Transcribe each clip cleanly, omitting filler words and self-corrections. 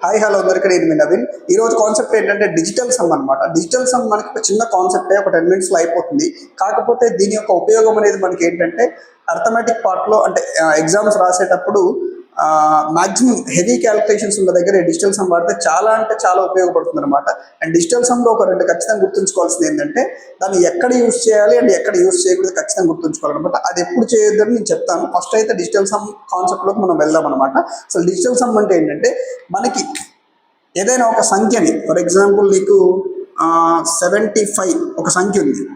Hi hello అందరికీ నేను మీ నవీన్. ఈరోజు కాన్సెప్ట్ ఏంటంటే డిజిటల్ సమ్ అనమాట. డిజిటల్ సమ్ మనకి ఒక చిన్న కాన్సెప్టే, ఒక 10 minutesలో అయిపోతుంది. కాకపోతే దీని యొక్క ఉపయోగం అనేది మనకి ఏంటంటే అర్థమెటిక్ పార్ట్లో అంటే ఎగ్జామ్స్ రాసేటప్పుడు మాక్సిమం హెవీ క్యాలిక్యులేషన్స్ ఉన్న దగ్గర డిజిటల్ సమ్ వాడితే చాలా అంటే చాలా ఉపయోగపడుతుంది అనమాట. అండ్ డిజిటల్ సమ్లో ఒక రెండు ఖచ్చితంగా గుర్తుంచుకోవాల్సింది ఏంటంటే దాన్ని ఎక్కడ యూజ్ చేయాలి అండ్ ఎక్కడ యూజ్ చేయకూడదు ఖచ్చితంగా గుర్తుంచుకోవాలన్నమాట. అది ఎప్పుడు చేయొద్దని నేను చెప్తాను. ఫస్ట్ అయితే డిజిటల్ సమ్ కాన్సెప్ట్లోకి మనం వెళ్దాం అనమాట. అసలు డిజిటల్ సమ్ అంటే ఏంటంటే మనకి ఏదైనా ఒక సంఖ్యని, ఫర్ ఎగ్జాంపుల్ నీకు 75 ఒక సంఖ్య ఉంది,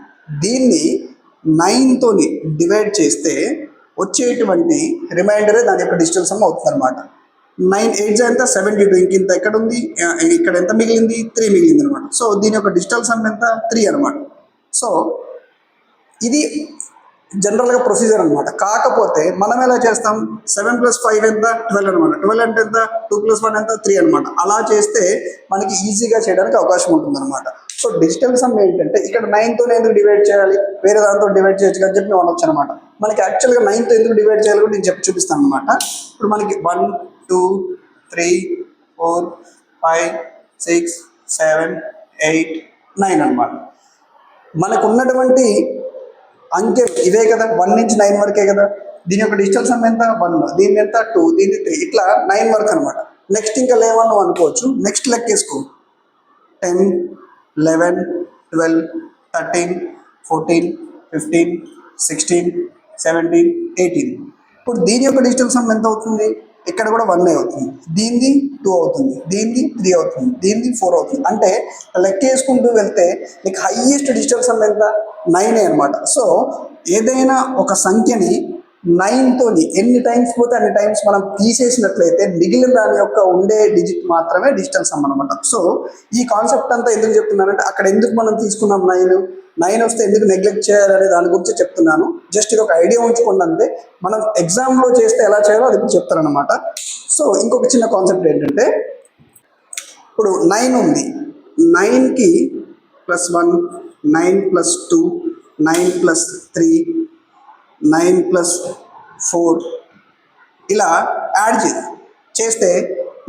దీన్ని 9తో డివైడ్ చేస్తే వచ్చేటువంటి రిమైండరే దాని యొక్క డిజిటల్ సమ్ అవుతుంది అనమాట. 9 8 ఎంత 72, ఇంత ఎక్కడ ఉంది, ఇక్కడ ఎంత మిగిలింది 3 మిగిలింది అనమాట. సో దీని యొక్క డిజిటల్ సమ్ ఎంత 3 అనమాట. సో ఇది జనరల్గా ప్రొసీజర్ అనమాట. కాకపోతే మనం ఎలా చేస్తాం, 7 + 5 ఎంత 12 అనమాట. 12 అంటే ఎంత, 2 + 1 ఎంత 3 అనమాట. అలా చేస్తే మనకి ఈజీగా చేయడానికి అవకాశం ఉంటుంది అనమాట. సో డిజిటల్ సమ్ ఏంటంటే ఇక్కడ 9తో ఎందుకు డివైడ్ చేయాలి, వేరే దాంతో డివైడ్ చేయొచ్చు అని చెప్పి నేను అనొచ్చు అనమాట. మనకి యాక్చువల్గా 9తో ఎందుకు డివైడ్ చేయాలి కూడా నేను చెప్పి చూపిస్తాను అనమాట. ఇప్పుడు మనకి 1 2 3 4 5 6 7 8 9 అనమాట. మనకు ఉన్నటువంటి అంకెలు ఇవే కదా, 1 నుంచి 9 వరకే కదా. దీని యొక్క డిజిటల్ సమ్ ఎంత 1, దీని ఎంత 2, దీని 3, ఇట్లా 9 వరకు అనమాట. నెక్స్ట్ ఇంకా లేవని అనుకోవచ్చు. నెక్స్ట్ లెక్కేసుకో, 10 11 12 13 14 15 16 17 18. ఇప్పుడు దీని యొక్క డిజిటల్ సమ్ ఎంత అవుతుంది, ఇక్కడ కూడా 1 అవుతుంది, దీనిది 2 అవుతుంది, దీనిది 3 అవుతుంది, దీనిది 4 అవుతుంది. అంటే లెక్కేసుకుంటూ వెళ్తే నీకు హైయెస్ట్ డిజిటల్ సమ్ ఎంత 9 అనమాట. సో ఏదైనా ఒక సంఖ్యని 9తో ఎన్ని టైమ్స్ పోతే అన్ని టైమ్స్ మనం తీసేసినట్లయితే మిగిలిన దాని యొక్క ఉండే డిజిట్ మాత్రమే డిజిటల్ సమ్ అనమాట. సో ఈ కాన్సెప్ట్ అంతా ఎందుకు చెప్తున్నానంటే అక్కడ ఎందుకు మనం తీసుకున్నాం 9 వస్తే ఎందుకు నెగ్లెక్ట్ చేయాలనే దాని గురించి చెప్తున్నాను. జస్ట్ ఇది ఒక ఐడియా ఉంచుకోండి అంతే. మనం ఎగ్జామ్లో చేస్తే ఎలా చేయాలో అది ఇప్పుడు చెప్తారనమాట. సో ఇంకొక చిన్న కాన్సెప్ట్ ఏంటంటే, ఇప్పుడు 9 ఉంది, 9కి +1 9 + 2 9 + 3 9 + 4 ఇలా యాడ్ చేస్తే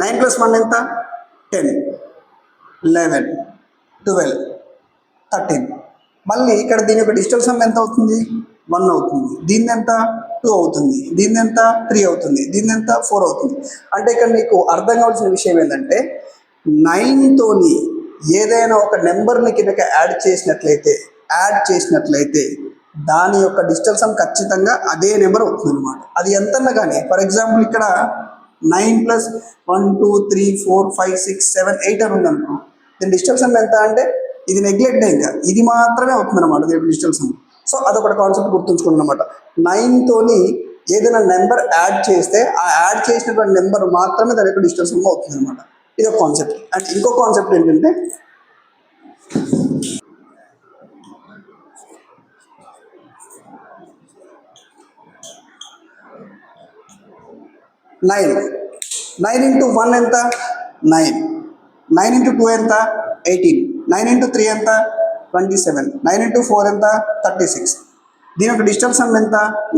9 + 1 ఎంత 10 11 12 13. మళ్ళీ ఇక్కడ దీని యొక్క డిజిటల్ సమ్ ఎంత అవుతుంది 1 అవుతుంది, దీని ఎంత 2 అవుతుంది, దీని ఎంత 3 అవుతుంది, దీని ఎంత 4 అవుతుంది. అంటే ఇక్కడ మీకు అర్థం కావాల్సిన విషయం ఏంటంటే 9తోని ఏదైనా ఒక నెంబర్ని కిందక యాడ్ చేసినట్లయితే దాని యొక్క డిజిటల్ సమ్ ఖచ్చితంగా అదే నెంబర్ అవుతుంది అనమాట. అది ఎంతన్నా కానీ, ఫర్ ఎగ్జాంపుల్ ఇక్కడ 9 + 1 2 3 4 5 6 7 8 అని ఉందనుకో, దీని డిజిటల్ సమ్ ఎంత అంటే ఇది నెగ్లెక్ట్ ఇంకా ఇది మాత్రమే అవుతుంది అనమాట దీని డిజిటల్ సమ్. సో అదొకటి కాన్సెప్ట్ గుర్తుంచుకోండి అనమాట. 9తోని ఏదైనా నెంబర్ యాడ్ చేస్తే ఆ యాడ్ చేసినటువంటి నెంబర్ మాత్రమే దాని యొక్క డిజిటల్ సమ్ అవుతుంది అనమాట. ఇది ఒక కాన్సెప్ట్. అండ్ ఇంకో కాన్సెప్ట్ ఏంటంటే 9 × 1 ఎంత 9, 9 × 2 ఎంత 18, 9 × 3 ఎంత 27, 9 × 4 ఎంత 36. దీని యొక్క డిజిటల్ సమ్ ఎంత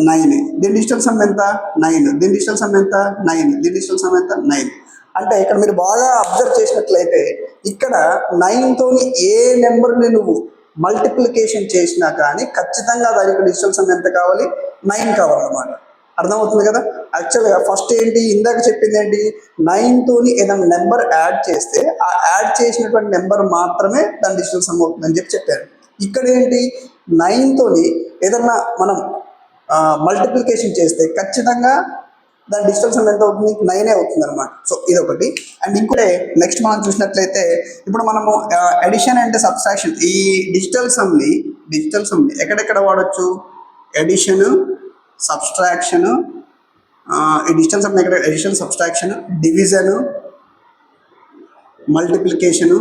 9, దీని డిజిటల్ సమ్ ఎంత 9, దీని డిజిటల్ సమ్ ఎంత 9, దీని డిజిటల్ సమ్ ఎంత 9. అంటే ఇక్కడ మీరు బాగా అబ్జర్వ్ చేసినట్లయితే ఇక్కడ 9తో ఏ నెంబర్ని నువ్వు మల్టిప్లికేషన్ చేసినా కానీ ఖచ్చితంగా దాని యొక్క డిజిటల్ సమ్ ఎంత కావాలి 9 కావాలన్నమాట. అర్థమవుతుంది కదా. యాక్చువల్గా ఫస్ట్ ఏంటి, ఇందాక చెప్పింది ఏంటి, 9తోని ఏదైనా నెంబర్ యాడ్ చేస్తే ఆ యాడ్ చేసినటువంటి నెంబర్ మాత్రమే దాని డిజిటల్ సమ్ అవుతుందని చెప్పారు. ఇక్కడ ఏంటి, 9తోని ఏదన్నా మనం మల్టిప్లికేషన్ చేస్తే ఖచ్చితంగా దాని డిజిటల్ సమ్ ఎంత అవుతుంది 9 అవుతుంది అనమాట. సో ఇదొకటి. అండ్ ఇంకోటి నెక్స్ట్ మనం చూసినట్లయితే ఇప్పుడు మనము అడిషన్ అండ్ సబ్ట్రాక్షన్, ఈ డిజిటల్ సమ్ని ఎక్కడెక్కడ వాడచ్చు, అడిషన్ సబ్ట్రాక్షన్, ఈ డిజిటల్ సమ్ ఎక్కడ addition subtraction, division, multiplication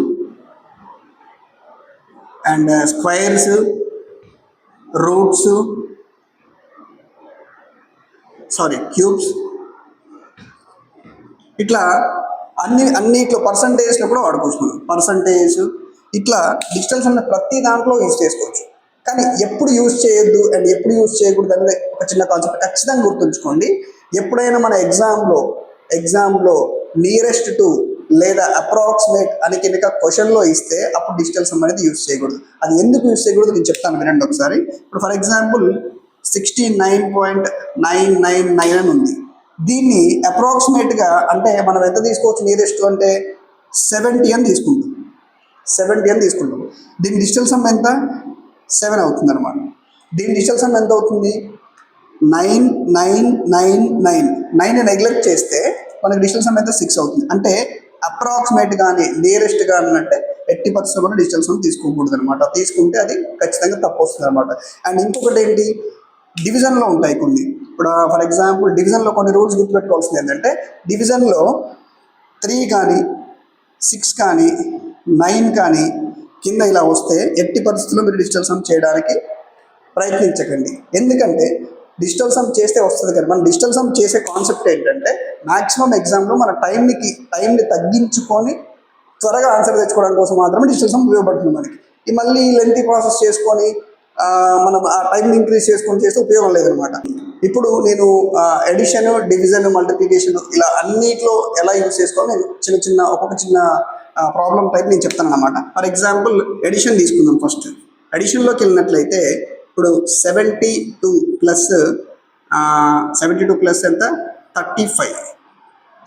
and squares, roots, cubes, ఇట్లా అన్ని ఇట్లా పర్సంటేజ్లో కూడా వాడుకోవచ్చు. పర్సంటేజ్ ఇట్లా డిజిటల్ సమ్ ప్రతి దాంట్లో యూజ్ చేసుకోవచ్చు. కానీ ఎప్పుడు యూజ్ చేయొద్దు అండ్ ఎప్పుడు యూజ్ చేయకూడదు అనేది ఒక చిన్న కాన్సెప్ట్ ఖచ్చితంగా గుర్తుంచుకోండి. ఎప్పుడైనా మన ఎగ్జామ్లో నియరెస్ట్ టు లేదా అప్రాక్సిమేట్ అని కనుక క్వశ్చన్లో ఇస్తే అప్పుడు డిజిటల్ సమ్ అనేది యూస్ చేయకూడదు. అది ఎందుకు యూస్ చేయకూడదు నేను చెప్తాను వినండి ఒకసారి. ఇప్పుడు ఫర్ ఎగ్జాంపుల్ 69.999 అని ఉంది. దీన్ని అప్రాక్సిమేట్గా అంటే మనం ఎంత తీసుకోవచ్చు నియరెస్ట్ అంటే 70 అని తీసుకుంటాం. 70 అని తీసుకుంటాం. దీని డిజిటల్ సమ్ ఎంత 7 అవుతుంది అనమాట. దీని డిజిటల్ సమ్ ఎంత అవుతుంది 9999. 9 నెగ్లెక్ట్ చేస్తే మనకి డిజిటల్ సమ్ ఎంత 6 అవుతుంది. అంటే అప్రాక్సిమేట్ కానీ నియరెస్ట్ కానీ అంటే 80% కూడా డిజిటల్ సమ్ తీసుకోకూడదు అనమాట. తీసుకుంటే అది ఖచ్చితంగా తప్పు వస్తుంది అనమాట. అండ్ ఇంకొకటి ఏంటి, డివిజన్లో ఉంటాయి కొన్ని. ఇప్పుడు ఫర్ ఎగ్జాంపుల్ డివిజన్లో కొన్ని రూల్స్ గుర్తుపెట్టుకోవాల్సింది ఏంటంటే డివిజన్లో 3 కానీ 6 కానీ 9 కానీ కింద ఇలా వస్తే ఎట్టి పరిస్థితుల్లో మీరు డిజిటల్ సమ్ చేయడానికి ప్రయత్నించకండి. ఎందుకంటే డిజిటల్ సమ్ చేస్తే వస్తుంది కానీ మనం డిజిటల్ సమ్ చేసే కాన్సెప్ట్ ఏంటంటే మ్యాక్సిమం ఎగ్జామ్లో మన టైంని తగ్గించుకొని త్వరగా ఆన్సర్ తెచ్చుకోవడం కోసం మాత్రమే డిజిటల్ సమ్ ఉపయోగపడుతుంది మనకి. ఈ మళ్ళీ లెంతీ ప్రాసెస్ చేసుకొని మనం ఆ టైంని ఇంక్రీజ్ చేసుకొని చేస్తే ఉపయోగం లేదనమాట. ఇప్పుడు నేను ఎడిషన్, డివిజన్, మల్టిప్లికేషన్ ఇలా అన్నిట్లో ఎలా యూజ్ చేసుకోవాలో నేను ఒక్కొక్క చిన్న ప్రాబ్లం టైప్ నేను చెప్తాను అనమాట. ఫర్ ఎగ్జాంపుల్ ఎడిషన్ తీసుకుందాం. ఫస్ట్ ఎడిషన్లోకి వెళ్ళినట్లయితే ఇప్పుడు 72 ప్లస్ ఎంత 35.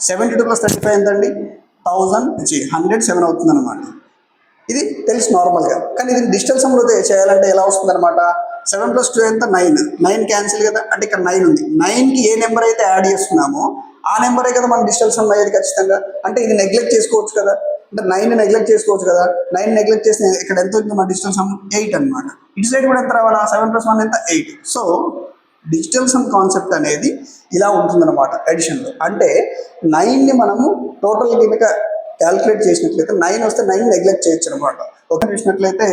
72 ప్లస్ 35 ఎంత అండి 107 అవుతుంది అనమాట. ఇది తెలుసు నార్మల్గా. కానీ ఇది డిజిటల్ సమ్లో చేయాలంటే ఎలా వస్తుంది అనమాట. 7 + 2 ఎంత 9 క్యాన్సిల్ కదా. అంటే ఇక్కడ 9 ఉంది. 9కి ఏ నెంబర్ అయితే యాడ్ చేస్తున్నామో ఆ నెంబరే కదా మనం డిజిటల్ సమ్ అయ్యేది ఖచ్చితంగా. అంటే ఇది నెగ్లెక్ట్ చేసుకోవచ్చు కదా. అంటే 9 నెగ్లెక్ట్ చేసుకోవచ్చు కదా. 9 నెగ్లెక్ట్ చేసిన ఇక్కడ ఎంత ఉంది మన డిజిటల్ సమ్ 8 అనమాట. ఇటు సైడ్ కూడా ఎంత రావాలా 7 + 1 ఎంత 8. సో డిజిటల్ సమ్ కాన్సెప్ట్ అనేది ఇలా ఉంటుందన్నమాట ఎడిషన్లో. అంటే 9ని మనము టోటల్ కనుక క్యాలిక్యులేట్ చేసినట్లయితే 9 వస్తే 9 నెగ్లెక్ట్ చేయొచ్చు అనమాట. ఒక చూసినట్లయితే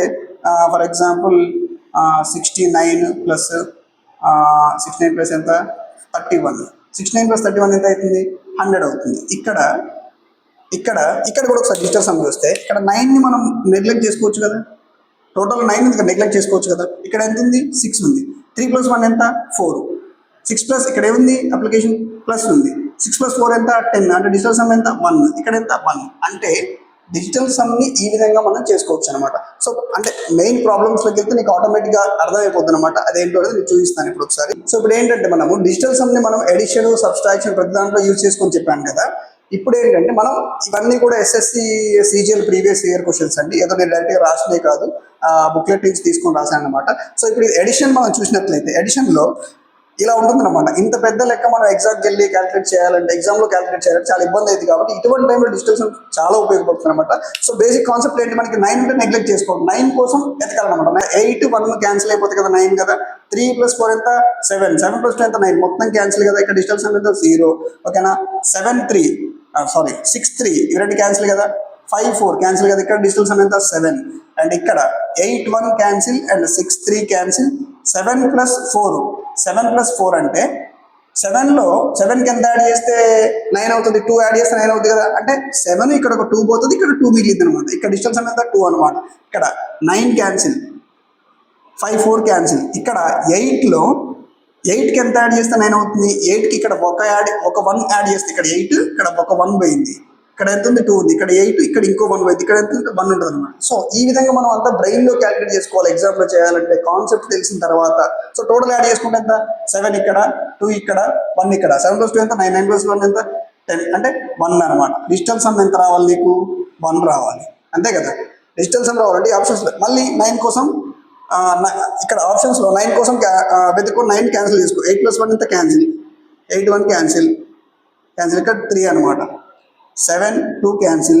ఫర్ ఎగ్జాంపుల్ 69 ప్లస్ ఎంత 31. 69 + 31 ఎంత అవుతుంది 100 అవుతుంది. ఇక్కడ కూడా ఒకసారి డిజిటల్ సమ్ వస్తే ఇక్కడ 9ని మనం నెగ్లెక్ట్ చేసుకోవచ్చు కదా. టోటల్ 9 ఉంది నెగ్లెక్ట్ చేసుకోవచ్చు కదా. ఇక్కడ ఎంత ఉంది 6 ఉంది. 3 + 1 ఎంత 4. 6 ప్లస్ ఇక్కడ ఏముంది అప్లికేషన్ ప్లస్ ఉంది. 6 + 4 ఎంత 10. అంటే డిజిటల్ సమ్ ఎంత 1. ఇక్కడ ఎంత 1. అంటే డిజిటల్ సమ్ని ఈ విధంగా మనం చేసుకోవచ్చు అనమాట. సో అంటే మెయిన్ ప్రాబ్లమ్స్లోకి వెళ్తే నీకు ఆటోమేటిక్గా అర్థమైపోతుంది అనమాట. అదేంటో అనేది నేను చూపిస్తాను ఇప్పుడు ఒకసారి. సో ఇప్పుడు ఏంటంటే మనము డిజిటల్ సమ్ని మనం ఎడిషన్, సబ్స్ట్రాక్షన్ ప్రతి దాంట్లో యూజ్ చేసుకొని చెప్పాను కదా. ఇప్పుడు ఏంటంటే మనం ఇవన్నీ కూడా SSC CGL previous year questions అండి. ఏదో నేను డైరెక్ట్గా రాసినే కాదు, బుక్లెట్ నుంచి తీసుకొని రాశాను అనమాట. సో ఇప్పుడు ఎడిషన్ మనం చూసినట్లయితే ఎడిషన్లో ఇలా ఉంటుందన్నమాట. ఇంత పెద్ద లెక్క మనం ఎగ్జామ్కి వెళ్ళి క్యాలిక్యులేట్ చేయాలంటే ఎగ్జామ్లో క్యాలిక్యులేట్ చేయాలంటే చాలా ఇబ్బంది అవుతుంది. కాబట్టి ఇటువంటి టైంలో డిజిటల్ సమ్ చాలా ఉపయోగపడుతుంది అనమాట. సో బేసిక్ కాన్సెప్ట్ ఏంటి, మనకి 9 ఉంటే నెగ్లెక్ట్ చేసుకోండి. 9 కోసం ఎతకాలన్నమాట. 8 1 క్యాన్సిల్ అయిపోతుంది కదా 9 కదా. 3 + 4 ఎంత 7. 7 + 2 ఎంత 9. మొత్తం క్యాన్సిల్ కదా. ఇక్కడ డిజిటల్ సమ్ ఎంత 0. ఓకేనా. 6 3 ఇవి రెండు క్యాన్సిల్ కదా. 5 4 క్యాన్సిల్ కదా. ఇక్కడ డిజిటల్ సమ్ ఎంత 7. అండ్ ఇక్కడ 8 1 క్యాన్సిల్ అండ్ 6 3 క్యాన్సిల్. 7 + 4 అంటే 7లో 7కి ఎంత యాడ్ చేస్తే 9 అవుతుంది. 2 యాడ్ చేస్తే 9 అవుతుంది కదా. అంటే 7 ఇక్కడ ఒక 2 పోతుంది, ఇక్కడ 2 మిగిలింది అనమాట. ఇక్కడ డిజిటల్ సమ్ ఎంత 2 అనమాట. ఇక్కడ 9 క్యాన్సిల్, 5 4 క్యాన్సిల్. ఇక్కడ 8లో 8కి ఎంత యాడ్ చేస్తే 9 అవుతుంది. 8కి ఇక్కడ ఒక 1 యాడ్ చేస్తే ఇక్కడ 8, ఇక్కడ ఒక 1 పోయింది. ఇక్కడ ఎంత ఉంది 2 ఉంది. ఇక్కడ 8, ఇక్కడ ఇంకో 1 పోయింది. ఇక్కడ ఎంత ఉంటే 1 ఉంటుంది అనమాట. సో ఈ విధంగా మనం అంతా బ్రెయిన్లో క్యాలిక్యులేట్ చేసుకోవాలి ఎగ్జామ్లో చేయాలంటే కాన్సెప్ట్ తెలిసిన తర్వాత. సో టోటల్ యాడ్ చేసుకుంటే ఎంత 7 ఇక్కడ, 2 ఇక్కడ, 1 ఇక్కడ. 7 + 2 ఎంత 9. 9 + 1 ఎంత 10. అంటే 1 అనమాట. డిజిటల్ సమ్ ఎంత రావాలి నీకు 1 రావాలి. అంతే కదా. డిజిటల్ సమ్ రావాలంటే ఆప్షన్స్ మళ్ళీ 9 కోసం ఇక్కడ ఆప్షన్స్లో 9 కోసం వెతుక్కో. 9 క్యాన్సిల్ చేసుకో. 8 + 1 ఎంత క్యాన్సిల్. 8 1 క్యాన్సిల్. ఇక్కడ 3 అనమాట. 7 2 క్యాన్సిల్.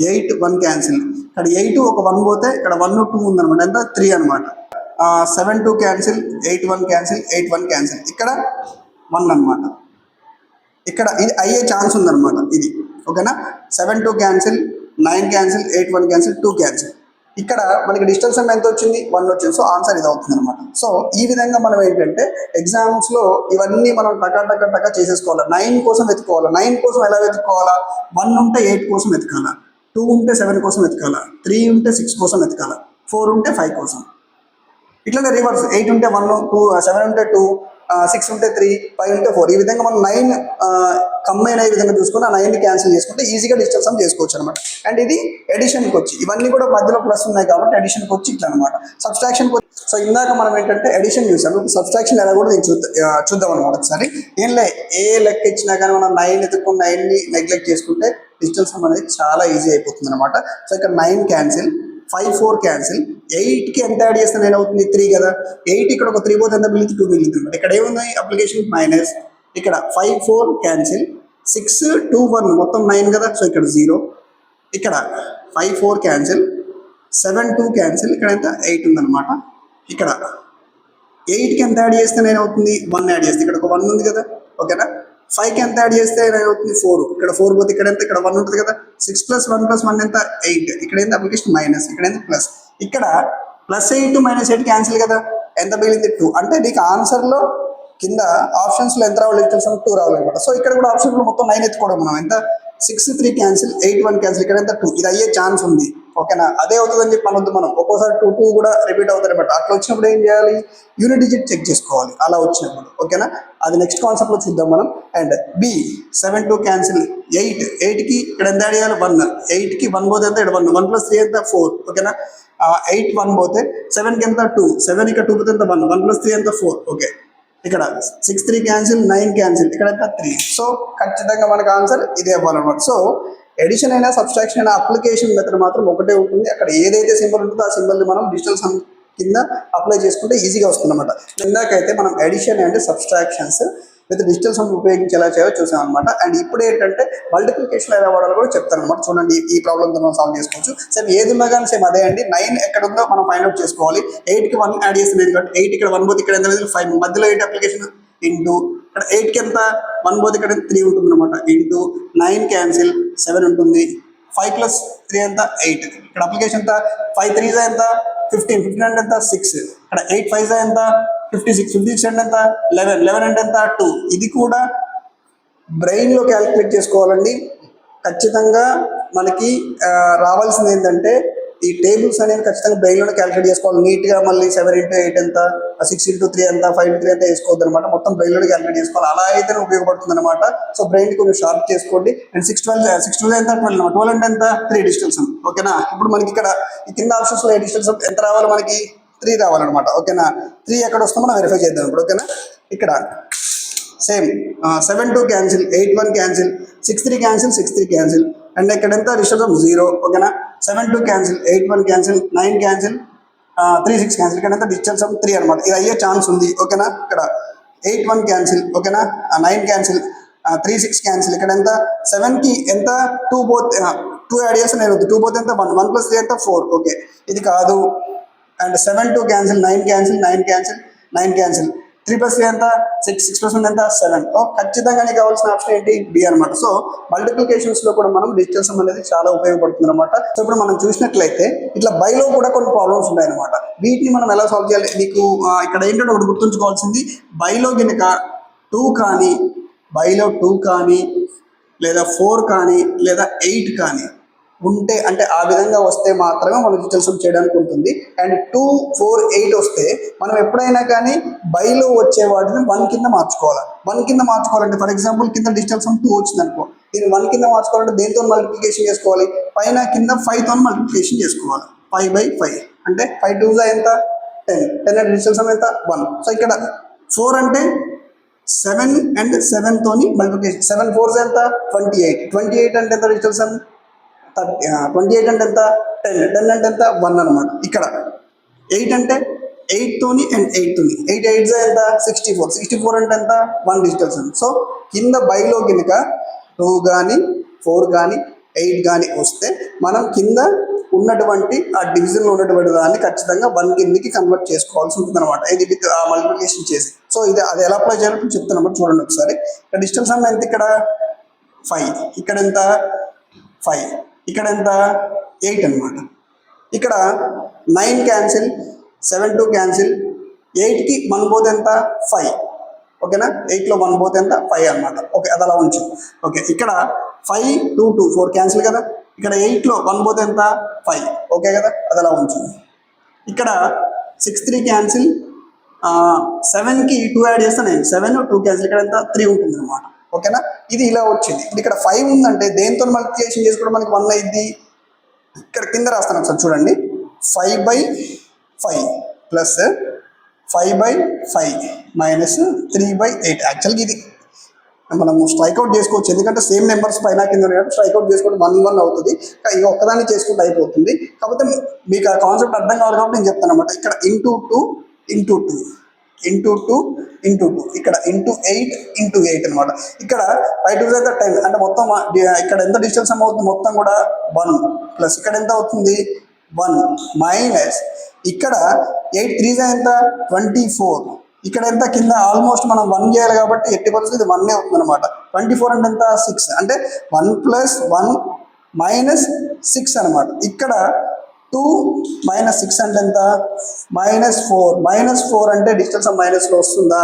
8 1 క్యాన్సిల్. ఇక్కడ 8 ఒక 1 పోతే ఇక్కడ 1 2 ఉందనమాట. ఎంత 3 అనమాట. 7 2 క్యాన్సిల్. 8 1 క్యాన్సిల్. 8 1 క్యాన్సిల్. ఇక్కడ 1 అనమాట. ఇక్కడ ఇది అయ్యే ఛాన్స్ ఉందన్నమాట ఇది. ఓకేనా. 7 2 క్యాన్సిల్, 9 క్యాన్సిల్, 8 1 క్యాన్సిల్, 2 క్యాన్సిల్. ఇక్కడ మనకి డిజిటల్ సమ్ ఎంత వచ్చింది 1 వచ్చింది. సో ఆన్సర్ ఇది అవుతుంది అనమాట. సో ఈ విధంగా మనం ఏంటంటే ఎగ్జామ్స్లో ఇవన్నీ మనం టకా చేసేసుకోవాలి. 9 కోసం వెతుకోవాలి. 9 కోసం ఎలా వెతుక్కోవాలా. 1 ఉంటే 8 కోసం వెతకాలా. 2 ఉంటే 7 కోసం వెతకాలా. 3 ఉంటే 6 కోసం వెతకాలా. 4 ఉంటే 5 కోసం. ఇట్లనే రివర్స్ 8 ఉంటే 1, 2 7 ఉంటే 2, 6 ఉంటే 3, 5 ఉంటే 4. ఈ విధంగా మనం 9 కంబైన్ అయ్యే విధంగా చూసుకుని ఆ 9ని క్యాన్సిల్ చేసుకుంటే ఈజీగా డిజిటల్ సమ్ చేసుకోవచ్చు అనమాట. అండ్ ఇది ఎడిషన్కి వచ్చి ఇవన్నీ కూడా మధ్యలో ప్లస్ ఉన్నాయి కాబట్టి ఎడిషన్కి వచ్చి ఇట్లా అనమాట. సబ్స్ట్రాక్షన్కి వచ్చి సో ఇందాక మనం ఏంటంటే ఎడిషన్ చూసాము, సబ్స్ట్రాక్షన్ ఎలా కూడా నేను చూద్దాం అనమాట ఒకసారి. ఏ లెక్క ఇచ్చినా కానీ మనం 9 ఎత్తుకుని 9ని నెగ్లెక్ట్ చేసుకుంటే డిజిటల్ సమ్ అనేది చాలా ఈజీ అయిపోతుంది అనమాట. సో ఇక్కడ 9 క్యాన్సిల్, 5 4 క్యాన్సిల్, 8కి ఎంత యాడ్ చేస్తే నేను అవుతుంది 3 కదా, 8 ఇక్కడ ఒక 3 పోతే ఎంత మిగిలింది 2 మిగులుతుంది. ఇక్కడ ఏముంది అప్లికేషన్ మైనస్, ఇక్కడ 5 4 క్యాన్సిల్, 6 2 1 మొత్తం 9 కదా, సో ఇక్కడ 0, ఇక్కడ 5 4 క్యాన్సిల్, 7 2 క్యాన్సిల్, ఇక్కడ ఎంత 8 ఉందన్నమాట. ఇక్కడ 8కి ఎంత యాడ్ చేస్తే నేను అవుతుంది 1 యాడ్ చేస్తే ఇక్కడ ఒక 1 ఉంది కదా, ఓకేనా. 5కి ఎంత యాడ్ చేస్తే నేను అవుతుంది 4, ఇక్కడ 4 పోతే ఇక్కడ ఎంత, ఇక్కడ 1 ఉంటుంది కదా. 6 + 1 + 1 ఎంత 8, ఇక్కడ ఏంటి అప్లికేషన్ మైనస్, ఇక్కడ ఏంటి ప్లస్, ఇక్కడ +8 -8 క్యాన్సిల్ కదా, ఎంత మిగిలింది 2. అంటే నీకు ఆన్సర్లో కింద ఆప్షన్స్లో ఎంత రావాలి డిజిటల్ సమ్ 2 రావాలన్నమాట. సో ఇక్కడ కూడా ఆప్షన్లో మొత్తం 9 ఎత్తుకోవడం మనం ఎంత 6 3 క్యాన్సిల్, 8 1 క్యాన్సిల్, ఇక్కడ ఎంత 2. ఇది అయ్యే ఛాన్స్ ఉంది, ఓకేనా. అదే అవుతుందని చెప్పి అనొద్దు మనం, ఒక్కోసారి 2 2 కూడా రిపీట్ అవుతుంది అనమాట. అట్లా వచ్చినప్పుడు ఏం చేయాలి, యూనిట్ డిజిట్ చెక్ చేసుకోవాలి అలా వచ్చినప్పుడు, ఓకేనా. అది నెక్స్ట్ కాన్సెప్ట్లో చూద్దాం మనం. అండ్ బి 7 2 క్యాన్సిల్, 8కి ఇక్కడ ఎంత యాడ్ చేయాలి 1, 8కి 1 పోతే ఎంత, ఇక్కడ 1 1 + 3 ఎంత 4, ఓకేనా. 8 1 పోతే 7కి ఎంత 2, 7 ఇక్కడ 2 పోతే ఎంత 1 1 + 3 ఎంత 4, ఓకే. ఇక్కడ 6 3 క్యాన్సిల్, 9 క్యాన్సిల్, ఇక్కడ ఎంత 3. సో ఖచ్చితంగా మనకు ఆన్సర్ ఇదే అవ్వాలన్నమాట. సో ఎడిషన్ అయినా సబ్స్ట్రాక్షన్ అయినా అప్లికేషన్ మెథడ్ మాత్రం ఒకటే ఉంటుంది. అక్కడ ఏదైతే సింబల్ ఉంటుందో ఆ సింబల్ని మనం డిజిటల్ సమ్ కింద అప్లై చేసుకుంటే ఈజీగా వస్తుంది అనమాట. ఇందాకైతే మనం addition and subtractions with digital sum ఉపయోగించి ఎలా చేయాలో చూసాం అనమాట. అండ్ ఇప్పుడు ఏంటంటే మల్టిప్లికేషన్ ఎలా వాడాలో కూడా చెప్తాను అనమాట. చూడండి, ఈ ప్రాబ్లమ్తో మనం సాల్వ్ చేసుకోవచ్చు. సేమ్ ఏది ఉన్నా కానీ సేమ్ అదే అండి. 9 ఎక్కడ ఉందో మనం ఫైండ్ అవుట్ చేసుకోవాలి. 8కి 1 యాడ్ చేస్తుంది కాబట్టి 8 ఇక్కడ 1 పోతే ఇక్కడ ఎంత, 5 మధ్యలో 8 అప్లికేషన్ ఇంటూ ఇక్కడ 8కి ఎంత 1 పోతే ఇక్కడ 3 ఉంటుంది అనమాట, ఇంటూ 9 క్యాన్సిల్, 7 ఉంటుంది, 5 + 3 ఎంత 8, ఇక్కడ అప్లికేషన్ ఎంత 5 3 ఎంత 15, 15 అంటే ఎంత 6, ఇక్కడ 8 5 ఎంత 56, 56 అంటే ఎంత 11, 11 అంటే ఎంత 2. ఇది కూడా బ్రెయిన్లో క్యాలిక్యులేట్ చేసుకోవాలండి. ఖచ్చితంగా మనకి రావాల్సింది ఏంటంటే ఈ టేబుల్స్ అనేవి ఖచ్చితంగా బ్రెయిన్లోనే క్యాలిక్యులేట్ చేసుకోవాలి నీట్గా. మళ్ళీ 7 × 8 ఎంత, 6 × 3 ఎంత, 5 × 3 ఎంత వేసుకోవద్దు అనమాట. మొత్తం బ్రెయిన్లోనే క్యాలిక్యులేట్ చేసుకోవాలి. అలా అయితేనే ఉపయోగపడుతుంది అనమాట. సో బ్రెయిన్ కొంచెం షార్ప్ చేసుకోండి. అండ్ 6 12 ఎంత 12, 12 అంటే ఎంత 3 డిజిటల్ సమ్, ఓకేనా. ఇప్పుడు మనకి ఇక్కడ ఈ కింద ఆప్షన్స్లో ఏ డిజిటల్ సమ్ ఎంత రావాలి, మనకి 3 రావాలన్నమాట, ఓకేనా. 3 ఎక్కడ వస్తుందో మనం వెరిఫై చేద్దాం ఇప్పుడు, ఓకేనా. ఇక్కడ same 7 2 cancel, 8 1 cancel, 6 3 cancel, 6 3 cancel, and ఇక్కడ ఎంత డిజిటల్ సమ్ 0, ఓకేనా. 7 2 క్యాన్సిల్, 8 1 క్యాన్సిల్, 9 క్యాన్సిల్, 3 6 క్యాన్సిల్, ఇక్కడ ఎంత డిజిటల్ సమ్ 3 అనమాట. ఇది అయ్యే ఛాన్స్ ఉంది, ఓకేనా. ఇక్కడ 8 1 క్యాన్సిల్, ఓకేనా, 9 క్యాన్సిల్, 3 6 క్యాన్సిల్, ఇక్కడ ఎంత 7కి ఎంత 2 పోతే 2 యాడ్ చేస్తే నేను 2 పోతే ఎంత 1 1 + 3 ఎంత 4, ఓకే. ఇది కాదు. And 7 2 cancel, 9 cancel, 9 cancel, 9 cancel, 3 + 3 ఎంత 6, 6 + 1 ఎంత 7. ఖచ్చితంగా నీకు కావాల్సిన ఆప్షన్ ఏంటి, బి అనమాట. సో మల్టిప్లికేషన్స్లో కూడా మనం డిజిటల్ సమ్ అనేది చాలా ఉపయోగపడుతుంది అనమాట. సో ఇప్పుడు మనం చూసినట్లయితే ఇట్లా బైలో కూడా కొన్ని ప్రాబ్లమ్స్ ఉన్నాయన్నమాట. వీటిని మనం ఎలా సాల్వ్ చేయాలి, నీకు ఇక్కడ ఏంటంటే ఒకటి గుర్తుంచుకోవాల్సింది, బైలో కనుక 2 కానీ, బైలో 2 కానీ, లేదా 4 కానీ, లేదా 8 కానీ ఉంటే, అంటే ఆ విధంగా వస్తే మాత్రమే మనం డిజిటల్ సమ్ చేయడానికి ఉంటుంది. అండ్ 2 4 8 వస్తే మనం ఎప్పుడైనా కానీ బైలో వచ్చే వాటిని 1 కింద మార్చుకోవాలి. 1 కింద మార్చుకోవాలంటే ఫర్ ఎగ్జాంపుల్ కింద డిజిటల్ సమ్ 2 వచ్చింది అనుకో, దీన్ని 1 కింద మార్చుకోవాలంటే దేంతో మల్టిప్లికేషన్ చేసుకోవాలి, పైన కింద 5తో మల్టిప్లికేషన్ చేసుకోవాలి. 5/5 అంటే 5 2 ఎంత 10, 10 అంటే డిజిటల్ సమ్ ఎంత 1. సో ఇక్కడ 4 అంటే 7 అండ్ 7 తోని మల్టిప్లికేషన్, 7 4 ఎంత 28, 28 అంటే ఎంత డిజిటల్ సమ్ 28 అంటే ఎంత 10, 10 అంటే ఎంత 1 అనమాట. ఇక్కడ 8 అంటే 8 తోని అండ్ 8 తోని, 8 8 ఎంత 64, 64 అంటే ఎంత 1 డిజిటల్ సమ్. సో కింద బైలో కనుక 2 కానీ 4 కానీ 8 కానీ వస్తే మనం కింద ఉన్నటువంటి ఆ డివిజన్లో ఉన్నటువంటి దాన్ని ఖచ్చితంగా 1 కిందకి కన్వర్ట్ చేసుకోవాల్సి ఉంటుంది అనమాట, ఇది విత్ మల్టిప్లికేషన్ చేసి. సో ఇది అది ఎలా అప్లై చేయాలో చెప్తున్నాము, చూడండి ఒకసారి. ఇక్కడ డిజిటల్ సమ్ ఎంత, ఇక్కడ 5, ఇక్కడ ఎంత 5, ఇక్కడ ఎంత 8 అనమాట. ఇక్కడ 9 క్యాన్సిల్, 7 2 క్యాన్సిల్, 8కి 1 పోతే ఎంత 5, ఓకేనా. 8లో 1 పోతే ఎంత 5 అనమాట, ఓకే. అది అలా ఉంచు, ఓకే. ఇక్కడ 5 2 2 4 క్యాన్సిల్ కదా, ఇక్కడ 8లో 1 పోతే ఎంత 5, ఓకే కదా, అది అలా ఉంచు. ఇక్కడ 6 3 క్యాన్సిల్, 7కి 2 యాడ్ చేస్తే 9, 7 2 క్యాన్సిల్, ఇక్కడ ఎంత 3 ఉంటుంది అనమాట. ఓకేనా, ఇది ఇలా వచ్చింది. ఇప్పుడు ఇక్కడ 5 ఉందంటే దేంతో మల్టిప్లికేషన్ చేసుకోవడం మనకి 1 అయింది. ఇక్కడ కింద రాస్తాను ఒకసారి చూడండి, 5/5 ప్లస్ 5/5 మైనస్ 3/8. యాక్చువల్గా ఇది మనము స్ట్రైక్అవుట్ చేసుకోవచ్చు, ఎందుకంటే సేమ్ నెంబర్స్ పైన కింద స్ట్రైక్అవుట్ చేసుకోవడం 1 1 అవుతుంది. ఇక ఒక్కదాన్ని చేసుకుంటే అయిపోతుంది. కాకపోతే మీకు ఆ కాన్సెప్ట్ అర్థం కావాలి కాబట్టి నేను చెప్తాను అనమాట. ఇక్కడ ఇంటూ 2 ఇంటూ 2 ఇంటూ 2 ఇంటూ 2, ఇక్కడ ఇంటూ 8 అనమాట. ఇక్కడ 5 2 10, అంటే మొత్తం ఇక్కడ ఎంత డిస్టెన్స్ అవుతుంది మొత్తం కూడా 1 ప్లస్ ఇక్కడ ఎంత అవుతుంది 1 మైనస్ ఇక్కడ 8 3 ఎంత 24, ఇక్కడ ఎంత కింద ఆల్మోస్ట్ మనం 1 చేయాలి కాబట్టి 80% ఇది 1 అవుతుంది అనమాట. 24 అంటే ఎంత 6, అంటే 1 + 1 మైనస్ 6 అనమాట. ఇక్కడ 2 మైనస్ 6 అంటే ఎంత -4 అంటే డిజిటల్ సమ్ మైనస్లో వస్తుందా?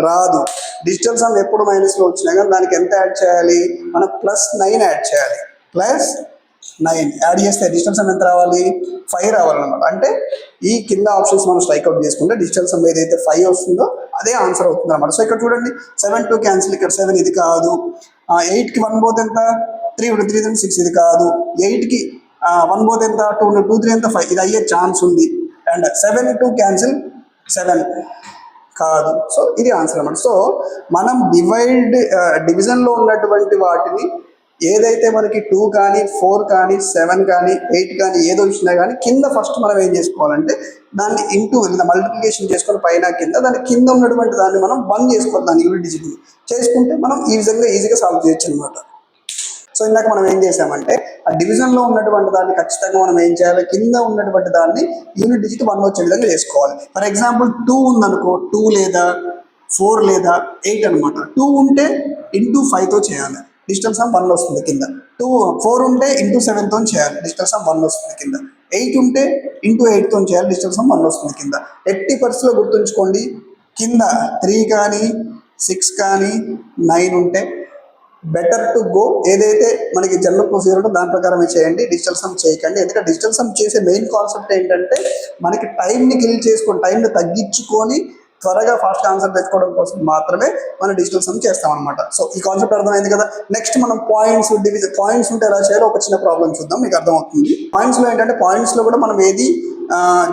రాదు. డిజిటల్ సమ్ ఎప్పుడు మైనస్లో వచ్చినా కానీ దానికి ఎంత యాడ్ చేయాలి మనం? +9 యాడ్ చేయాలి. +9 యాడ్ చేస్తే డిజిటల్ సమ్ ఎంత రావాలి? 5 రావాలన్నమాట. అంటే ఈ కింద ఆప్షన్స్ మనం స్ట్రైక్అవుట్ చేసుకుంటే డిజిటల్ సమ్ ఏదైతే 5 వస్తుందో అదే ఆన్సర్ అవుతుంది అనమాట. సో ఇక్కడ చూడండి 7 2 క్యాన్సిల్, ఇక్కడ 7 ఇది కాదు. 8కి 1 పోతే ఎంత 3 3 6 ఇది కాదు. 8కి 1 పోతే ఎంత 2 2 3 ఎంత 5, ఇది అయ్యే ఛాన్స్ ఉంది. అండ్ 7 2 క్యాన్సిల్ 7 కాదు. సో ఇది ఆన్సర్ అన్నమాట. సో మనం డివిజన్లో ఉన్నటువంటి వాటిని ఏదైతే మనకి 2 కానీ 4 కానీ 7 కానీ 8 కానీ ఏదో వచ్చినా కానీ కింద ఫస్ట్ మనం ఏం చేసుకోవాలంటే దాన్ని ఇంటూ మల్టిప్లికేషన్ చేసుకొని పైన కింద దాని కింద ఉన్నటువంటి దాన్ని మనం 1 చేసుకోవాలి. దాన్ని యూనిట్ డిజిట్ చేసుకుంటే మనం ఈ విధంగా ఈజీగా సాల్వ్ చేయొచ్చు అనమాట. సో ఇందాక మనం ఏం చేసామంటే ఆ డివిజన్లో ఉన్నటువంటి దాన్ని ఖచ్చితంగా మనం ఏం చేయాలి, కింద ఉన్నటువంటి దాన్ని యూనిట్ డిజిట్ 1 వచ్చే విధంగా చేసుకోవాలి. ఫర్ ఎగ్జాంపుల్ 2 ఉందనుకో, 2 లేదా 4 లేదా 8 అనమాట. 2 ఉంటే ఇంటూ 5తో చేయాలి, డిజిటల్ సమ్ 1 వస్తుంది కింద. 4 ఉంటే ఇంటూ 7తో చేయాలి, డిజిటల్ సమ్ 1 వస్తుంది కింద. 8 ఉంటే ఇంటూ 8తో చేయాలి, డిజిటల్ సమ్ 1 వస్తుంది కింద. ఎట్టి పరిస్థితిలో గుర్తుంచుకోండి, కింద 3 కానీ 6 కానీ 9 ఉంటే బెటర్ టు గో ఏదైతే మనకి జనరల్ ప్రొసీజర్ ఉందో దాని ప్రకారమే చేయండి, డిజిటల్ సమ్ చేయకండి. ఎందుకంటే డిజిటల్ సమ్ చేసే మెయిన్ కాన్సెప్ట్ ఏంటంటే మనకి టైంని కిల్ చేసుకొని, టైంని తగ్గించుకొని త్వరగా ఫాస్ట్ ఆన్సర్ తెచ్చుకోవడం కోసం మాత్రమే మనం డిజిటల్ సమ్ చేస్తాం అనమాట. సో ఈ కాన్సెప్ట్ అర్థమైంది కదా. నెక్స్ట్ మనం పాయింట్స్ ఉంటే ఎలా చేయాలో ఒక చిన్న ప్రాబ్లం చూద్దాం, మీకు అర్థమవుతుంది. పాయింట్స్లో ఏంటంటే పాయింట్స్లో కూడా మనం ఏది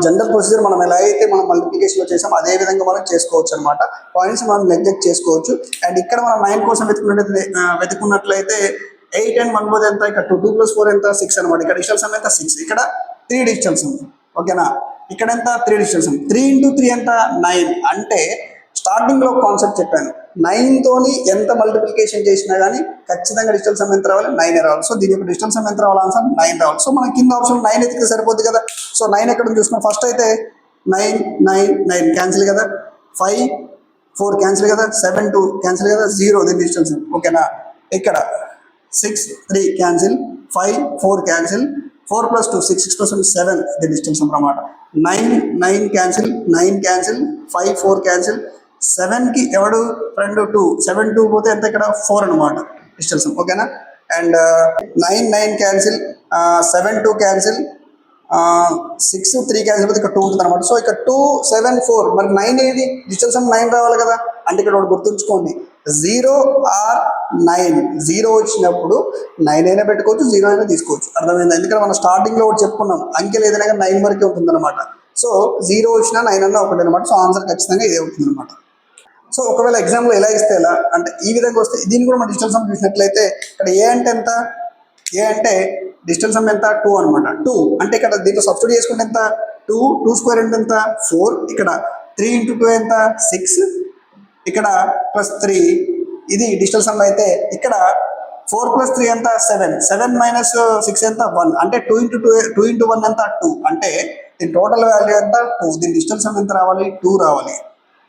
జనరల్ ప్రొసీజర్ మనం ఎలా అయితే మనం మల్టిప్లికేషన్లో చేసాం అదే విధంగా మనం చేసుకోవచ్చు అనమాట. పాయింట్స్ మనం నెగ్లెక్ట్ చేసుకోవచ్చు. అండ్ ఇక్కడ మనం 9 కోసం వెతుకున్నట్లయితే 8 and 1 పోతే ఎంత, ఇక్కడ 2 + 4 ఎంత 6 అనమాట. ఇక్కడ డిజిటల్ సమ్ ఎంత 6, ఇక్కడ 3 డిజిటల్ సమ్. ఓకేనా, ఇక్కడ ఎంత 3 డిజిటల్ సమ్. 3 × 3 ఎంత 9. అంటే స్టార్టింగ్లో కాన్సెప్ట్ చెప్పాను, 9తోని ఎంత మల్టిప్లికేషన్ చేసినా కానీ ఖచ్చితంగా డిజిటల్ సమ్ ఎంత రావాలి 9 రావాలి. సో దీని యొక్క డిజిటల్ సమ్ ఎంత రావాలి, ఆన్సర్ 9 రావాలి. సో మన కింద ఆప్షన్ 9 ఎత్తితే సరిపోద్ది కదా. సో 9 ఎక్కడ చూసుకున్నాం, ఫస్ట్ అయితే 9 9 9 క్యాన్సిల్ కదా, 5 4 క్యాన్సిల్ కదా, 7 2 క్యాన్సిల్ కదా, 0 దీని డిజిటల్ సమ్. ఓకేనా, ఇక్కడ 6 3 క్యాన్సిల్, 5 4 క్యాన్సిల్, 4 + 2 6 6 + 7 దీని డిజిటల్ సమ్ అన్నమాట. 9 9 క్యాన్సిల్, 9 క్యాన్సిల్, 5 4 క్యాన్సిల్, 7కి ఎవడు ఫ్రెండ్ 2, 7 2 పోతే ఎంత ఇక్కడ 4 అనమాట డిజిటల్ సమ్. ఓకేనా, అండ్ 9 9 క్యాన్సిల్, 7 2 క్యాన్సిల్, 6 3 క్యాన్సిల్ పోతే ఇక్కడ 2 ఉంటుంది అనమాట. సో ఇక్కడ 2 7 4, మరి 9 ఏది, డిజిటల్ సమ్ 9 రావాలి కదా. అంటే ఇక్కడ ఒకటి గుర్తుంచుకోండి, 0 or 9, 0 వచ్చినప్పుడు 9 అయినా పెట్టుకోవచ్చు, 0 అయినా తీసుకోవచ్చు. అర్థమైందా? ఎందుకంటే మనం స్టార్టింగ్లో ఒకటి చెప్పుకున్నాం, అంకెలు ఏదైనా కానీ 9 వరకే ఉంటుంది అనమాట. సో 0 వచ్చినా 9 అన్నా ఒకటి అనమాట. సో ఆన్సర్ ఖచ్చితంగా ఇదే అవుతుంది అనమాట. సో ఒకవేళ ఎగ్జామ్లో ఎలా ఇస్తే ఎలా అంటే ఈ విధంగా వస్తే దీన్ని కూడా మనం డిజిటల్ సమ్ చూసినట్లయితే ఇక్కడ ఏ అంటే ఎంత, ఏ అంటే డిజిటల్ సమ్ ఎంత 2 అనమాట. 2 అంటే ఇక్కడ దీంట్లో సబ్స్టిట్యూట్ చేసుకుంటే ఎంత 2 2² అంటే ఎంత 4, ఇక్కడ 3 × 2 ఎంత 6, ఇక్కడ +3 ఇది డిజిటల్ సమ్. అయితే ఇక్కడ 4 + 3 ఎంత 7, 7 - 6 ఎంత 1, అంటే 2 × 1 ఎంత 2, అంటే దీని టోటల్ వాల్యూ ఎంత 2, దీని డిజిటల్ సమ్ ఎంత రావాలి 2 రావాలి.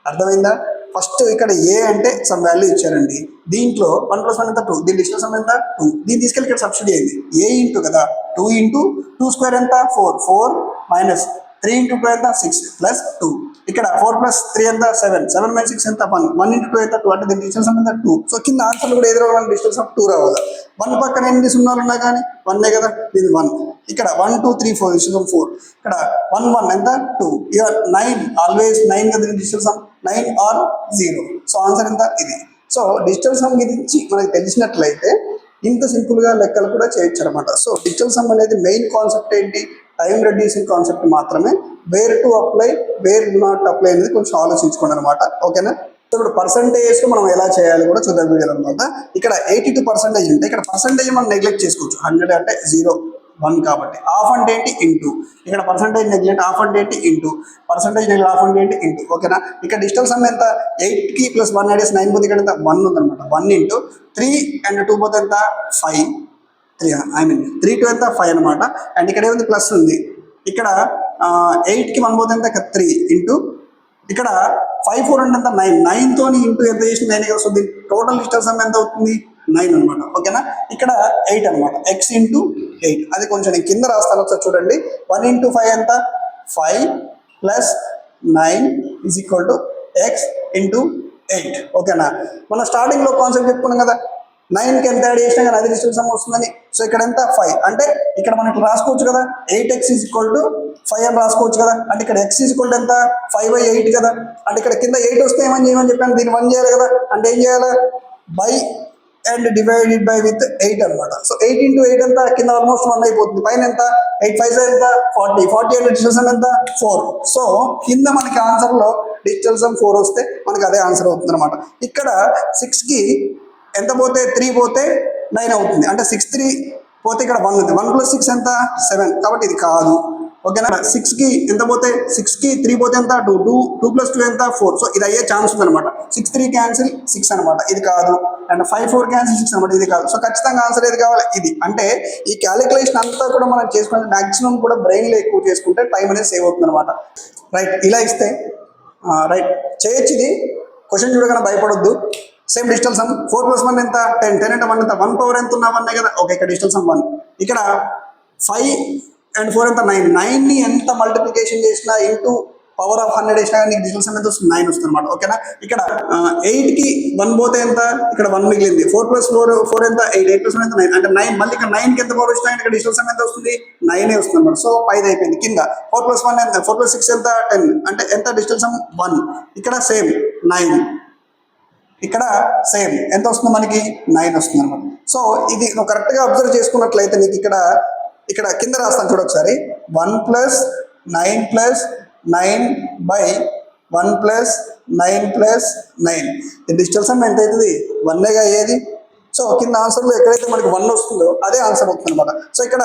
అర్థమైందా? ఫస్ట్ ఇక్కడ ఏ అంటే సమ్ వాల్యూ ఇచ్చారండి, దీంట్లో 1 + 1 ఎంత 2, దీని డిజిటల్ సమ్ ఎంత 2, దీన్ని తీసుకెళ్ళి ఇక్కడ సబ్స్టిట్యూట్ అయింది. ఏ ఇంటూ కదా 2 × 2² ఎంత 4, 4 - 3 × 2 ఎంత 6 + 2 ఇక్కడ 4+3 ఎంత 7, 7/6 ఎంత 1, 1 into 2 ఎంత 2, అంటే దీని డిజిటల్ సమ్ ఎంత 2. సో కింద ఆన్సర్ కూడా ఏదో రావాలి, డిజిటల్ సమ్ 2 రావాలి. 1 పక్కన ఎన్ని సున్నాలు ఉన్నా కానీ 1 కదా, ఇది 1. ఇక్కడ 1 2 3 4 డిజిటల్ సమ్ 4. ఇక్కడ 1 1 ఎంత 2. ఇక 9 ఆల్వేస్ 9 కదా digital sum 9 or 0. So answer ఎంత ఇది. సో డిజిటల్ సమ్ గురించి మనకి తెలిసినట్లయితే ఇంత సింపుల్ గా లెక్కలు కూడా చేయొచ్చు అనమాట. సో డిజిటల్ సమ్ అనేది మెయిన్ కాన్సెప్ట్ ఏంటి, టైం రెడ్యూసింగ్ కాన్సెప్ట్ మాత్రమే. Where to apply, where not apply అనేది కొంచెం ఆలోచించుకోండి అనమాట. ఓకేనా. సో ఇప్పుడు పర్సంటేజ్ మనం ఎలా చేయాలి కూడా చూద్దాం వీడియో అనమాట. ఇక్కడ 82% ఉంటే ఇక్కడ పర్సంటేజ్ మనం నెగ్లెక్ట్ చేసుకోవచ్చు. 100 అంటే 0 1 కాబట్టి హాఫ్ అంటే ఏంటి ఇంటూ, ఇక్కడ పర్సంటేజ్ నెగ్లెక్ట్ హాఫ్ అంటే ఏంటి ఇంటూ, పర్సంటేజ్ నెగ్లెక్ట్ హాఫ్ అంటే ఏంటి ఇంటూ. ఓకేనా. ఇక్కడ డిజిటల్ సమ్ ఎంత 8కి + 1 యాడ్ చేసి 9 పోతే ఇక్కడ ఎంత 1 ఉందన్నమాట. 1 into 3 and 2 పోతే ఎంత 5, 3 2 ఎంత 5 అనమాట. అండ్ ఇక్కడ ఏముంది ప్లస్ ఉంది. ఇక్కడ 8కి 1 పోతే ఎంత 3 ఇంటూ, ఇక్కడ 5 4 అంటే ఎంత 9, 9తో ఇంటూ ఎంత చేసి 9 వస్తుంది. టోటల్ డిజిటల్ సమ్ ఎంత అవుతుంది 9 అనమాట. ఓకేనా. ఇక్కడ 8 అనమాట, x into 8. అది కొంచెం నేను కింద రాస్తాను ఒకసారి చూడండి. 1 into 5 ఎంత 5 + 9 = x into 8. ఓకేనా. మనం స్టార్టింగ్ లో కాన్సెప్ట్ చెప్పుకున్నాం కదా, 9కి ఎంత యాడ్ చేసినా కానీ అది డిజిటల్ సమ్ వస్తుందని. సో ఇక్కడ ఎంత 5 అంటే ఇక్కడ మనం ఇట్లా రాసుకోవచ్చు కదా, 8x = 5 అని రాసుకోవచ్చు కదా. అంటే ఇక్కడ x = ఎంత 5/8 కదా. అంటే ఇక్కడ కింద 8 వస్తే ఏమని చేయమని చెప్పాను, దీన్ని 1 చేయాలి కదా. అంటే ఏం చేయాలి, by and divided by with 8 అనమాట. సో 8 into 8 ఎంత కింద ఆల్మోస్ట్ 1 అయిపోతుంది. పైన ఎంత 8 5 ఎంత 40, 40 అంటే డిజిటల్ సమ్ ఎంత 4. సో కింద మనకి ఆన్సర్ లో డిజిటల్ సమ్ 4 వస్తే మనకి అదే ఆన్సర్ అవుతుంది అనమాట. ఇక్కడ 6కి ఎంత పోతే 3 పోతే 9 అవుతుంది. అంటే 6 3 పోతే ఇక్కడ 1 ఉంది. 1 + 6 ఎంత 7, కాబట్టి ఇది కాదు. ఓకేనా. 6కి ఎంత పోతే 6కి 3 పోతే ఎంత 2, 2 + 2 ఎంత 4. సో ఇది అయ్యే ఛాన్స్ ఉంది అనమాట. 6 3 క్యాన్సిల్ 6 అనమాట, ఇది కాదు. అండ్ 5 4 క్యాన్సిల్ 6 అనమాట, ఇది కాదు. సో ఖచ్చితంగా ఆన్సర్ ఏది కావాలి, ఇది. అంటే ఈ క్యాలిక్యులేషన్ అంతా కూడా మనం చేసుకునే మాక్సిమం కూడా బ్రెయిన్లో ఎక్కువ చేసుకుంటే టైం అనేది సేవ్ అవుతుంది అనమాట. రైట్, ఇలా ఇస్తే రైట్ చేయొచ్చు. ఇది క్వశ్చన్ చూడగానే భయపడొద్దు. సేమ్ డిజిటల్ సమ్ 4 + 1 ఎంత 10, 10 అంటే 1 ఎంత 1 పవర్ ఎంత ఉన్నా 1 కదా. ఓకే, ఇక్కడ డిజిటల్ సమ్ 1. ఇక్కడ 5 and 4 ఎంత 9, 9ని ఎంత మల్టిప్లికేషన్ చేసినా ఇంటూ పవర్ ఆఫ్ 100 వేసినా కానీ డిజిటల్ సమ్ ఎంత వస్తుంది 9 వస్తుంది అనమాట. ఓకేనా. ఇక్కడ 8కి 1 పోతే ఎంత, ఇక్కడ 1 మిగిలింది. 4 + 4 ఎంత 8, 8 + 1 ఎంత 9, అంటే 9. మళ్ళీ ఇక్కడ 9కి ఎంత పవర్ వచ్చినా ఇక్కడ డిజిటల్ సమ్ ఎంత వస్తుంది 9 వస్తుంది అనమాట. సో 5 అయిపోయింది. కింద 4 + 1 ఎంత, 4 + 6 ఎంత 10, అంటే ఎంత డిజిటల్ సమ్ 1. ఇక్కడ సేమ్ 9, ఇక్కడ సేమ్ ఎంత వస్తుంది మనకి 9 వస్తుంది అనమాట. సో ఇది నువ్వు కరెక్ట్గా అబ్జర్వ్ చేసుకున్నట్లయితే నీకు ఇక్కడ కింద రాస్తాను చూడ ఒకసారి. 1 + 9 + 9/1 + 9 + 9. డిజిటల్ సమ్ ఎంత అవుతుంది 1 అయ్యేది. సో కింద ఆన్సర్లో ఎక్కడైతే మనకి 1 వస్తుందో అదే ఆన్సర్ అవుతుంది అనమాట. సో ఇక్కడ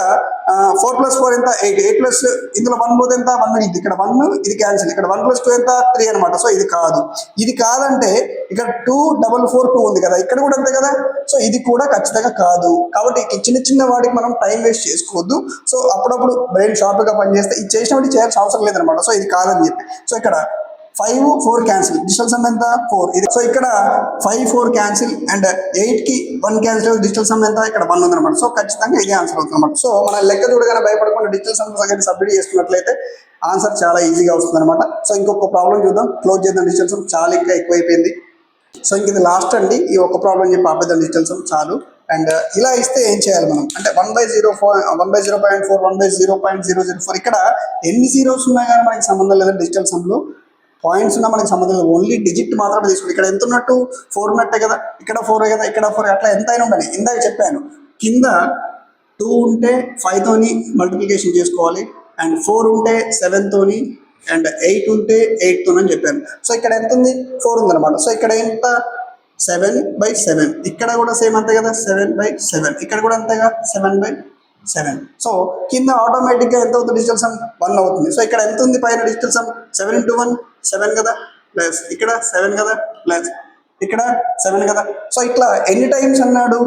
4 + 4 ఎంత 8, 8 ప్లస్ ఇందులో 1 పోతే ఎంత 1 మిగిలింది. ఇక్కడ 1 ఇది క్యాన్సిల్. ఇక్కడ 1 + 2 ఎంత 3 అనమాట. సో ఇది కాదు. ఇది కాదంటే ఇక్కడ 2 4 4 2 ఉంది కదా, ఇక్కడ కూడా అంతే కదా. సో ఇది కూడా ఖచ్చితంగా కాదు. కాబట్టి చిన్న చిన్న వాటికి మనం టైం వేస్ట్ చేసుకోవద్దు. సో అప్పుడప్పుడు బ్రెయిన్ షార్ప్గా పనిచేస్తే ఇది చేసినప్పుడు చేయాల్సిన అవసరం లేదనమాట. సో ఇది కాదని చెప్పి. సో ఇక్కడ 5 4 క్యాన్సిల్, డిజిటల్ సమ్ ఎంత 4 ఇది. సో ఇక్కడ 5 4 క్యాన్సిల్ అండ్ 8కి 1 క్యాన్సిల్, డిజిటల్ సమ్ ఎంత ఇక్కడ 1 ఉందన్నమాట. సో ఖచ్చితంగా ఇదే ఆన్సర్ అవుతుంది అనమాట. సో మన లెక్క చూడగానే భయపడకుండా డిజిటల్ సమ్ సబ్మిట్ చేసుకున్నట్లయితే ఆన్సర్ చాలా ఈజీగా వస్తుంది అనమాట. సో ఇంకొక ప్రాబ్లం చూద్దాం, క్లోజ్ చేద్దాం. డిజిటల్ సమ్ చాలా ఇంకా ఎక్కువైపోయింది. సో ఇంక ఇది లాస్ట్ అండి. ఈ ఒక ప్రాబ్లం చెప్పి ఆపేద్దాం డిజిటల్ సమ్ చాలు. అండ్ ఇలా ఇస్తే ఏం చేయాలి మనం అంటే 1/0.4 1/0.004. ఇక్కడ ఎన్ని జీరోస్ ఉన్నా కానీ మనకి సంబంధం లేదండి. డిజిటల్ సమ్లో పాయింట్స్ ఉన్నా మనకి సంబంధం లేదు, ఓన్లీ డిజిట్ మాత్రమే తీసుకుంటాం. ఇక్కడ ఎంత ఉన్నట్టు 4 ఉన్నట్టే కదా, ఇక్కడ 4 కదా, ఇక్కడ 4, అట్లా ఎంత అయినా ఉండాలి. ఇందాక చెప్పాను కింద 2 ఉంటే 5తోని మల్టిప్లికేషన్ చేసుకోవాలి, అండ్ 4 ఉంటే 7తోని, అండ్ 8 ఉంటే 8తోని అని చెప్పాను. సో ఇక్కడ ఎంత ఉంది 4 ఉందన్నమాట. సో ఇక్కడ ఎంత 7/7. ఇక్కడ కూడా సేమ్ అంతే కదా 7/7. ఇక్కడ కూడా అంతేగా 7/7. సో కింద ఆటోమేటిక్గా ఎంత అవుతుంది డిజిటల్ సమ్ 1 అవుతుంది. సో ఇక్కడ ఎంత ఉంది పైన డిజిటల్ సమ్ 7 into 1 7 కదా, ప్లస్ ఇక్కడ 7 కదా, ప్లస్ ఇక్కడ 7 కదా. సో ఇట్లా ఎన్ని టైమ్స్ అన్నాడు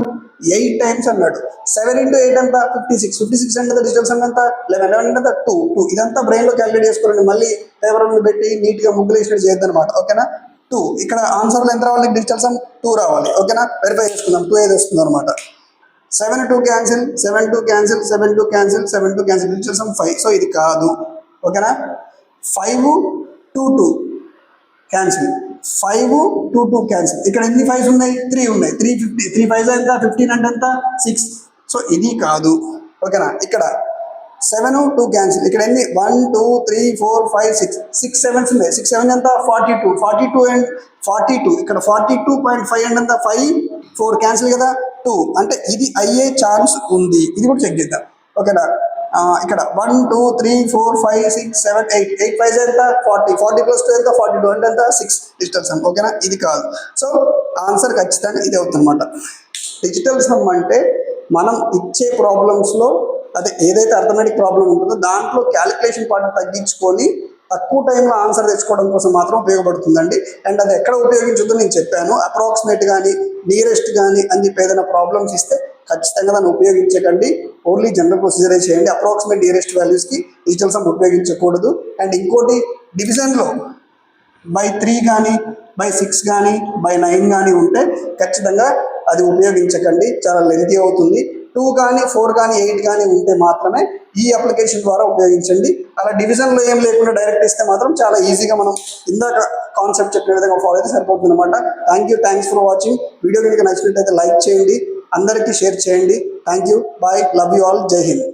8 టైమ్స్ అన్నాడు. 7 into 8 ఎంత 56. 56 అంటే డిజిటల్ సమ్ ఎంత 11. 11 అంటే 2. ఇదంతా బ్రెయిన్లో క్యాలిక్యులేట్ చేసుకోండి. మళ్ళీ పేపర్ మీద పెట్టి నీట్గా ముగ్గులు వేసినట్టు చేయొద్దనమాట. ఓకేనా. 2 ఇక్కడ ఆన్సర్లో ఎంత రావాలి డిజిటల్ సమ్ 2 రావాలి. ఓకేనా. వెరిఫై చేసుకుందాం 2 ఏది వస్తుంది అనమాట. 7 2 cancel, 7 2 cancel, 7 2 cancel, 7 2 cancel, digital some 5. So ఇది కాదు. ఓకేనా. 5 2 2 క్యాన్సిల్, 5 2 2 క్యాన్సిల్. ఇక్కడ ఎన్ని 5s ఉన్నాయి? 3 ఉన్నాయి. 350, 3 5 ఎంత? 15 అంటే ఎంత? 6. సో ఇది కాదు, ఓకేనా. ఇక్కడ 7 2 క్యాన్సిల్. ఇక్కడ ఎన్ని? 1 2 3 4 5 6, 6 7s ఉన్నాయి. 6 7 ఎంత? 42, 42 అండ్ 42. ఇక్కడ 42.5 అంటే ఎంత? 5 4 క్యాన్సిల్ కదా, 2. అంటే ఇది అయ్యే ఛాన్స్ ఉంది. ఇది కూడా చెక్ చేద్దాం, ఓకేనా. ఇక్కడ 1 2 3 4 5 6 7 8, 8 5 ఎంత? 40, 40 ప్లస్ 2 ఎంత? 42 అంటే ఎంత? 6 డిజిటల్ సమ్, ఓకేనా. ఇది కాదు. సో ఆన్సర్ ఖచ్చితంగా ఇది అవుతుందన్నమాట. డిజిటల్ సమ్ అంటే మనం ఇచ్చే ప్రాబ్లమ్స్లో అదే ఏదైతే అర్థమెటిక్ ప్రాబ్లం ఉంటుందో దాంట్లో క్యాలిక్యులేషన్ పార్ట్ తగ్గించుకొని తక్కువ టైంలో ఆన్సర్ తెచ్చుకోవడం కోసం మాత్రం ఉపయోగపడుతుందండి. అండ్ అది ఎక్కడ ఉపయోగించొద్దో నేను చెప్పాను. అప్రాక్సిమేట్ కానీ నియరెస్ట్ కానీ అని చెప్పి ఏదైనా ప్రాబ్లమ్స్ ఇస్తే ఖచ్చితంగా దాన్ని ఉపయోగించకండి. ఓన్లీ జనరల్ ప్రొసీజరే చేయండి. అప్రాక్సిమేట్ నియరెస్ట్ వాల్యూస్కి డిజిటల్ సమ్ ఉపయోగించకూడదు. అండ్ ఇంకోటి, డివిజన్లో బై 3 కానీ బై 6 కానీ బై 9 కానీ ఉంటే ఖచ్చితంగా అది ఉపయోగించకండి, చాలా లెంతీ అవుతుంది. 2 కానీ 4 కానీ 8 కానీ ఉంటే మాత్రమే ఈ అప్లికేషన్ ద్వారా ఉపయోగించండి. అలా డివిజన్లో ఏం లేకుండా డైరెక్ట్ ఇస్తే మాత్రం చాలా ఈజీగా మనం ఇందాక కాన్సెప్ట్ చెప్పిన విధంగా ఫాలో అయితే సరిపోతుంది అనమాట. Thanks for watching. వీడియో కనుక నచ్చినట్టయితే లైక్ చేయండి, అందరికీ షేర్ చేయండి. Thank you, bye, love you all, జై హింద్.